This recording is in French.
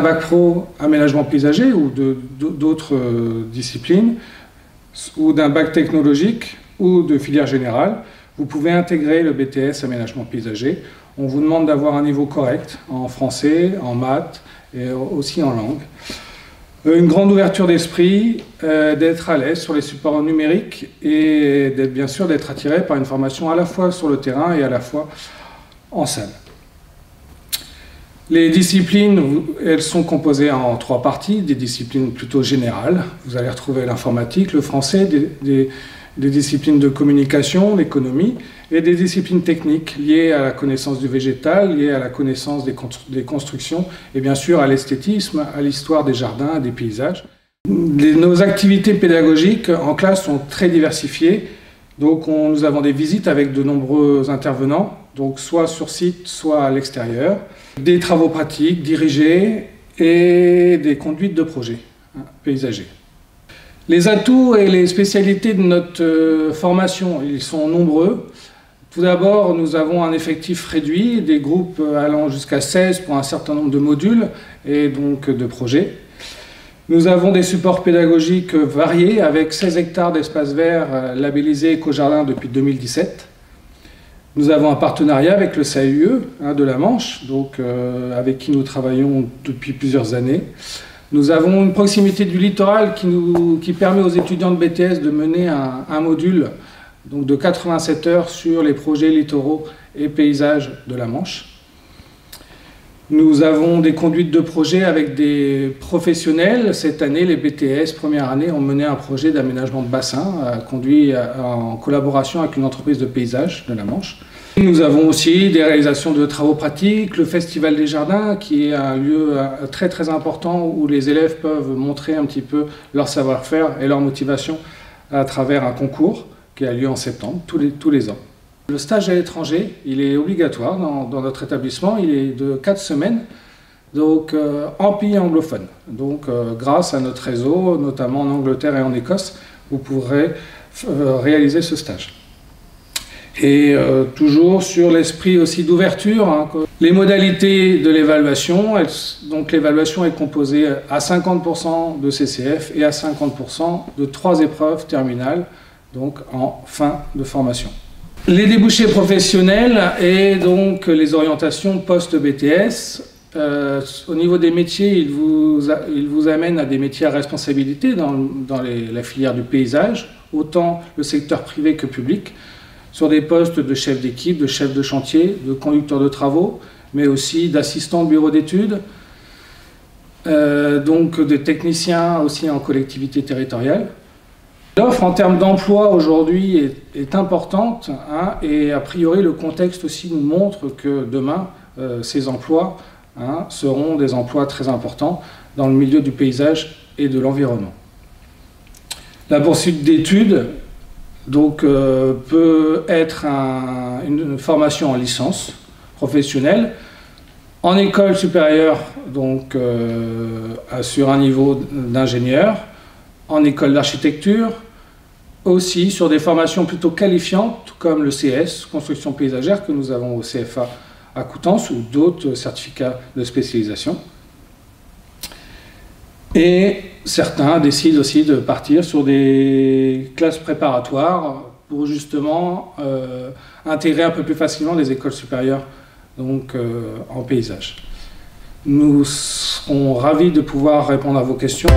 bac pro aménagement paysager ou d'autres disciplines, ou d'un bac technologique ou de filière générale, vous pouvez intégrer le BTS aménagement paysager. On vous demande d'avoir un niveau correct en français, en maths et aussi en langue. Une grande ouverture d'esprit, d'être à l'aise sur les supports numériques et bien sûr d'être attiré par une formation à la fois sur le terrain et à la fois en salle. Les disciplines, elles sont composées en 3 parties, des disciplines plutôt générales. Vous allez retrouver l'informatique, le français, des disciplines de communication, l'économie, et des disciplines techniques liées à la connaissance du végétal, liées à la connaissance des constructions, et bien sûr à l'esthétisme, à l'histoire des jardins, des paysages. Nos activités pédagogiques en classe sont très diversifiées, donc nous avons des visites avec de nombreux intervenants, donc soit sur site, soit à l'extérieur, des travaux pratiques dirigés et des conduites de projets paysagers. Les atouts et les spécialités de notre formation, ils sont nombreux. Tout d'abord, nous avons un effectif réduit, des groupes allant jusqu'à 16 pour un certain nombre de modules et donc de projets. Nous avons des supports pédagogiques variés avec 16 hectares d'espaces verts labellisés Éco-Jardin depuis 2017. Nous avons un partenariat avec le CAUE de la Manche, donc, avec qui nous travaillons depuis plusieurs années. Nous avons une proximité du littoral qui permet aux étudiants de BTS de mener un module donc de 87 heures sur les projets littoraux et paysages de la Manche. Nous avons des conduites de projets avec des professionnels. Cette année, les BTS, première année, ont mené un projet d'aménagement de bassin conduit en collaboration avec une entreprise de paysage de la Manche. Nous avons aussi des réalisations de travaux pratiques, le Festival des Jardins, qui est un lieu très très important où les élèves peuvent montrer un petit peu leur savoir-faire et leur motivation à travers un concours qui a lieu en septembre, tous les ans. Le stage à l'étranger, il est obligatoire dans notre établissement, il est de 4 semaines, donc en pays anglophone. Donc grâce à notre réseau, notamment en Angleterre et en Écosse, vous pourrez réaliser ce stage. Et toujours sur l'esprit aussi d'ouverture, les modalités de l'évaluation, donc l'évaluation est composée à 50% de CCF et à 50% de 3 épreuves terminales, donc en fin de formation. Les débouchés professionnels et donc les orientations post-BTS. Au niveau des métiers, ils vous amènent à des métiers à responsabilité dans la filière du paysage, autant le secteur privé que public, sur des postes de chef d'équipe, de chef de chantier, de conducteur de travaux, mais aussi d'assistant de bureau d'études, donc de techniciens aussi en collectivité territoriale. L'offre en termes d'emploi aujourd'hui est importante et a priori le contexte aussi nous montre que demain ces emplois seront des emplois très importants dans le milieu du paysage et de l'environnement. La poursuite d'études donc, peut être une formation en licence professionnelle, en école supérieure donc, sur un niveau d'ingénieur, en école d'architecture, aussi sur des formations plutôt qualifiantes comme le CS, construction paysagère, que nous avons au CFA à Coutances, ou d'autres certificats de spécialisation. Et certains décident aussi de partir sur des classes préparatoires pour justement intégrer un peu plus facilement les écoles supérieures donc, en paysage. Nous serons ravis de pouvoir répondre à vos questions.